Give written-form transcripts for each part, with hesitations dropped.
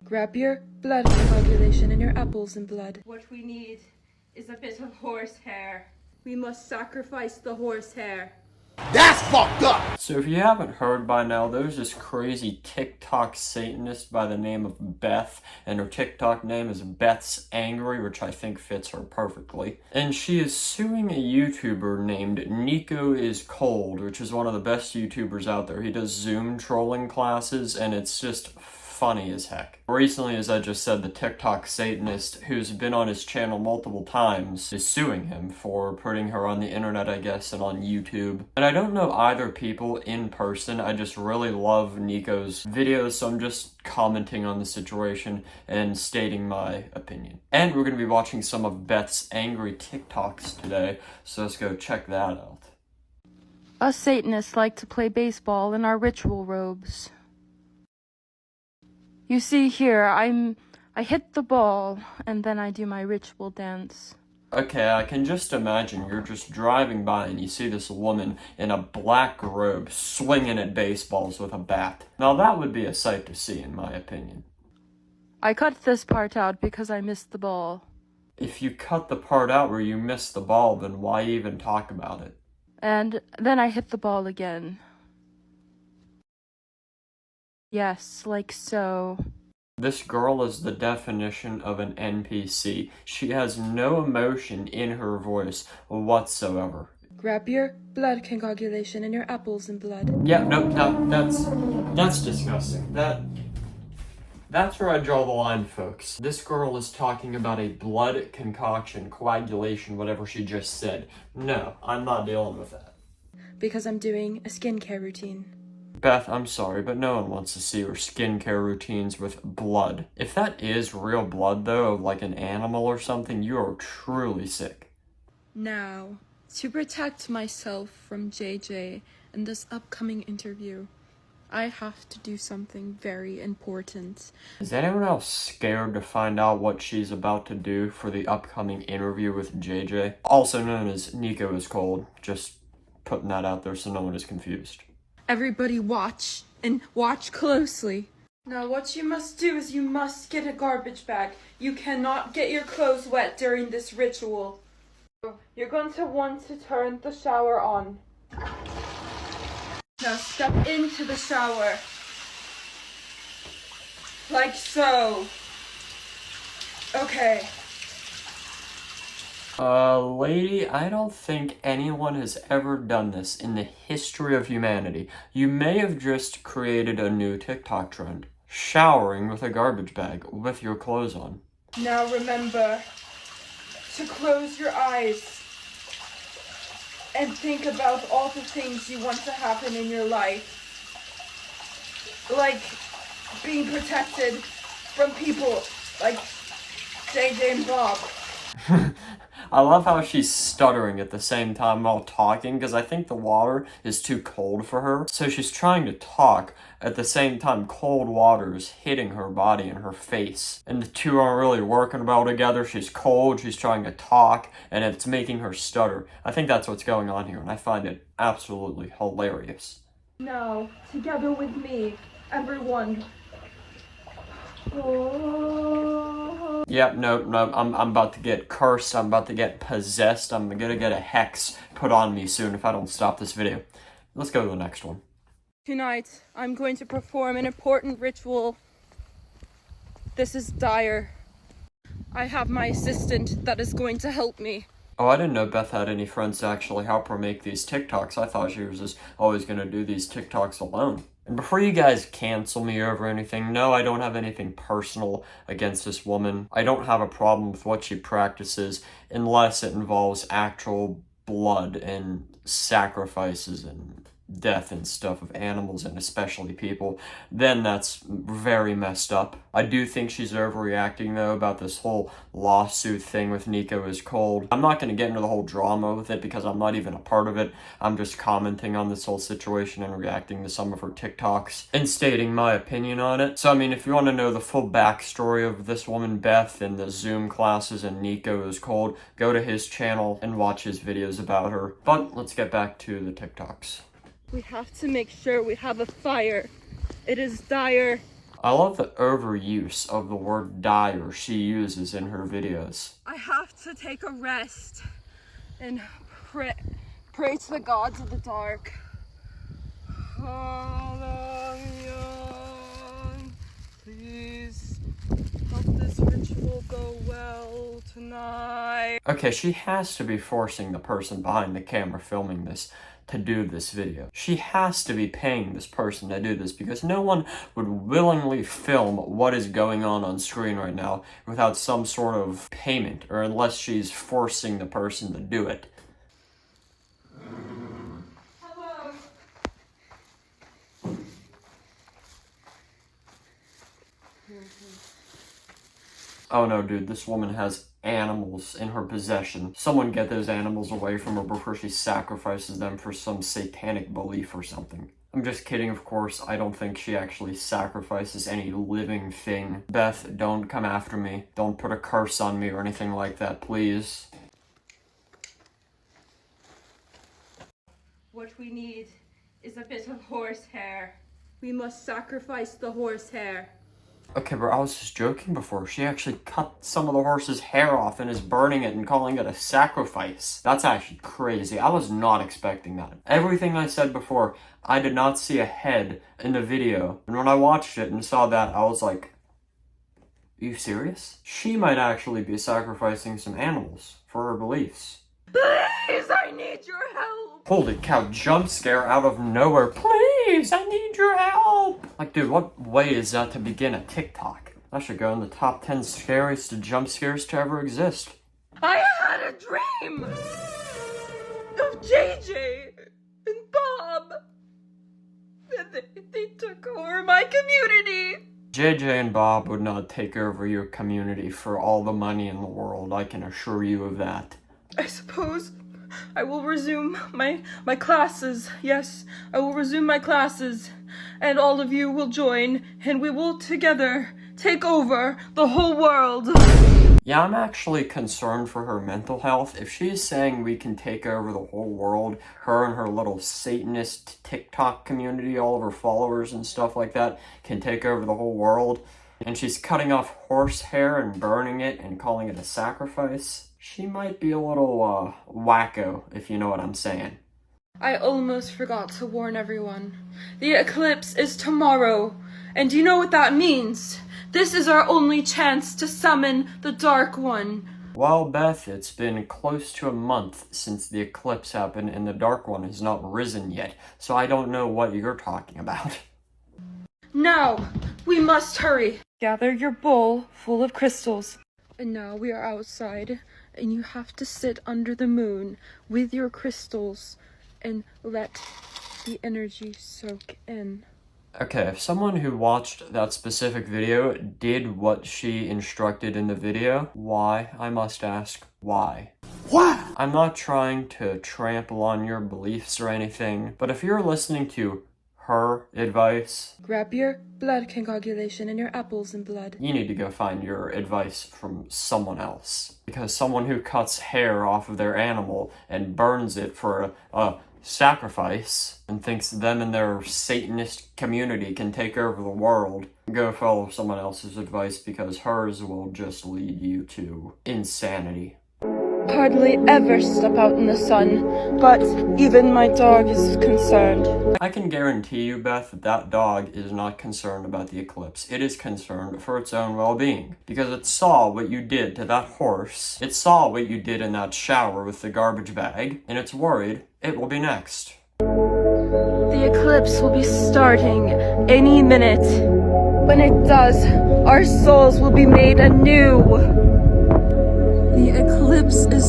Grab your blood coagulation and your apples and blood. What we need is a bit of horsehair. We must sacrifice the horsehair. That's fucked up! So if you haven't heard by now, there's this crazy TikTok Satanist by the name of Beth, and her TikTok name is Beth's Angry, which I think fits her perfectly. And she is suing a YouTuber named Nico is Cold, which is one of the best YouTubers out there. He does Zoom trolling classes, and it's just funny as heck. Recently, as I just said, the TikTok Satanist, who's been on his channel multiple times, is suing him for putting her on the internet, I guess, and on YouTube. And I don't know either people in person. I just really love Nico's videos, so I'm just commenting on the situation and stating my opinion. And we're going to be watching some of Beth's angry TikToks today, so let's go check that out. Us Satanists like to play baseball in our ritual robes. You see here, I hit the ball, and then I do my ritual dance. Okay, I can just imagine you're just driving by and you see this woman in a black robe swinging at baseballs with a bat. Now that would be a sight to see, in my opinion. I cut this part out because I missed the ball. If you cut the part out where you missed the ball, then why even talk about it? And then I hit the ball again. Yes, like so. This girl is the definition of an NPC. She has no emotion in her voice whatsoever. Grab your blood coagulation and your apples and blood. Yeah, no, that's disgusting. That's where I draw the line, folks. This girl is talking about a blood concoction, coagulation, whatever she just said. No, I'm not dealing with that. Because I'm doing a skincare routine. Beth, I'm sorry, but no one wants to see your skincare routines with blood. If that is real blood, though, like an animal or something, you are truly sick. Now, to protect myself from JJ in this upcoming interview, I have to do something very important. Is anyone else scared to find out what she's about to do for the upcoming interview with JJ? Also known as Nico is Cold. Just putting that out there so no one is confused. Everybody watch, and watch closely. Now what you must do is you must get a garbage bag. You cannot get your clothes wet during this ritual. You're going to want to turn the shower on. Now step into the shower. Like so. Okay. Lady, I don't think anyone has ever done this in the history of humanity. You may have just created a new TikTok trend. Showering with a garbage bag with your clothes on. Now remember to close your eyes and think about all the things you want to happen in your life. Like being protected from people like JJ and Bob. I love how she's stuttering at the same time while talking, because I think the water is too cold for her. So she's trying to talk, at the same time cold water is hitting her body and her face. And the two aren't really working well together. She's cold, she's trying to talk, and it's making her stutter. I think that's what's going on here, and I find it absolutely hilarious. Now, together with me, everyone. Yep, no, I'm about to get cursed, I'm about to get possessed, I'm gonna get a hex put on me soon if I don't stop this video. Let's go to the next one. Tonight, I'm going to perform an important ritual. This is dire. I have my assistant that is going to help me. Oh, I didn't know Beth had any friends to actually help her make these TikToks. I thought she was just always gonna do these TikToks alone. And before you guys cancel me over anything, no, I don't have anything personal against this woman. I don't have a problem with what she practices unless it involves actual blood and sacrifices and death and stuff of animals and especially people. Then that's very messed up. I do think she's overreacting though about this whole lawsuit thing with Nico is Cold. I'm not going to get into the whole drama with it because I'm not even a part of it. I'm just commenting on this whole situation and reacting to some of her TikToks and stating my opinion on it. So I mean, if you want to know the full backstory of this woman Beth and the Zoom classes and Nico is Cold, go to his channel and watch his videos about her. But let's get back to the TikToks. We have to make sure we have a fire. It is dire. I love the overuse of the word dire she uses in her videos. I have to take a rest and pray to the gods of the dark. Please help this ritual go well tonight. Okay, she has to be forcing the person behind the camera filming this to do this video. She has to be paying this person to do this because no one would willingly film what is going on screen right now without some sort of payment, or unless she's forcing the person to do it. Hello. Oh no, dude, this woman has animals in her possession. Someone get those animals away from her before she sacrifices them for some satanic belief or something. I'm just kidding, of course. I don't think she actually sacrifices any living thing. Beth, don't come after me. Don't put a curse on me or anything like that, please. What we need is a bit of horsehair. We must sacrifice the horsehair. Okay, bro, I was just joking before. She actually cut some of the horse's hair off and is burning it and calling it a sacrifice. That's actually crazy. I was not expecting that. Everything I said before, I did not see a head in the video. And when I watched it and saw that, I was like, are you serious? She might actually be sacrificing some animals for her beliefs. Please, I need your help. Holy cow, jump scare out of nowhere. Please, I need your help. Like, dude, what way is that to begin a TikTok? That should go in the top 10 scariest jump scares to ever exist. I had a dream of JJ and Bob. And they took over my community. JJ and Bob would not take over your community for all the money in the world, I can assure you of that. I suppose I will resume my classes. Yes, I will resume my classes. And all of you will join, and we will together take over the whole world. Yeah, I'm actually concerned for her mental health. If she's saying we can take over the whole world, her and her little Satanist TikTok community, all of her followers and stuff like that, can take over the whole world, and she's cutting off horsehair and burning it and calling it a sacrifice, she might be a little, wacko, if you know what I'm saying. I almost forgot to warn everyone. The eclipse is tomorrow, and do you know what that means? This is our only chance to summon the Dark One. Well, Beth, it's been close to a month since the eclipse happened and the Dark One has not risen yet, so I don't know what you're talking about. Now, we must hurry. Gather your bowl full of crystals. And now we are outside, and you have to sit under the moon with your crystals and let the energy soak in. Okay, if someone who watched that specific video did what she instructed in the video, why, I must ask, why? Why? I'm not trying to trample on your beliefs or anything, but if you're listening to her advice, Grab your blood concoagulation and your apples and blood. you need to go find your advice from someone else. Because someone who cuts hair off of their animal and burns it for a sacrifice and thinks them and their Satanist community can take over the world, go follow someone else's advice because hers will just lead you to insanity. Hardly ever step out in the sun, but even my dog is concerned. I can guarantee you, Beth, that dog is not concerned about the eclipse. It is concerned for its own well-being. Because it saw what you did to that horse, it saw what you did in that shower with the garbage bag, and it's worried it will be next. The eclipse will be starting any minute. When it does, our souls will be made anew. The eclipse is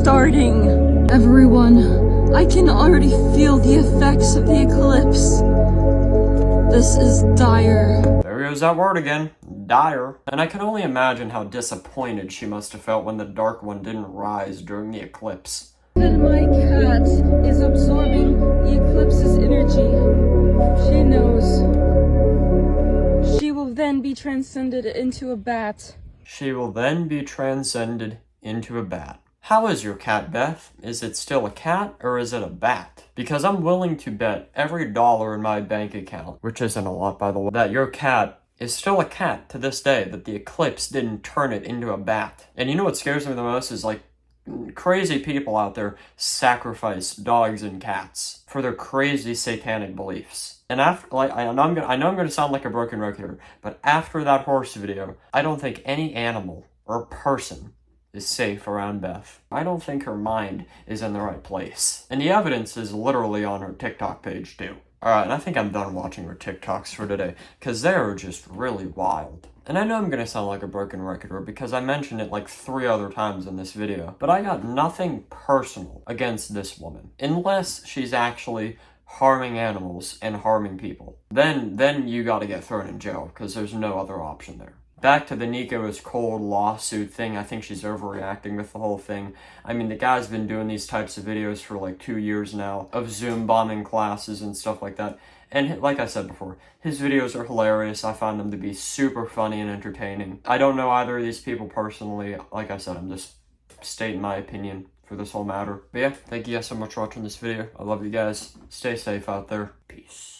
starting. Everyone, I can already feel the effects of the eclipse. This is dire. There goes that word again. Dire. And I can only imagine how disappointed she must have felt when the Dark One didn't rise during the eclipse. And my cat is absorbing the eclipse's energy. She knows. She will then be transcended into a bat. She will then be transcended into a bat. How is your cat, Beth? Is it still a cat or is it a bat? Because I'm willing to bet every dollar in my bank account, which isn't a lot by the way, that your cat is still a cat to this day, that the eclipse didn't turn it into a bat. And you know what scares me the most is, like, crazy people out there sacrifice dogs and cats for their crazy satanic beliefs. And after, like, I know I'm gonna sound like a broken record here, but after that horse video, I don't think any animal or person is safe around Beth. I don't think her mind is in the right place. And the evidence is literally on her TikTok page too. Alright, and I think I'm done watching her TikToks for today, because they are just really wild. And I know I'm gonna sound like a broken record because I mentioned it like 3 other times in this video, but I got nothing personal against this woman. Unless she's actually harming animals and harming people. Then you gotta get thrown in jail, because there's no other option there. Back to the Nico is cold lawsuit thing, I think she's overreacting with the whole thing. I mean, the guy's been doing these types of videos for like 2 years now, of Zoom bombing classes and stuff like that. And like I said before, his videos are hilarious. I find them to be super funny and entertaining. I don't know either of these people personally. Like I said, I'm just stating my opinion for this whole matter. But yeah, thank you guys so much for watching this video. I love you guys. Stay safe out there. Peace.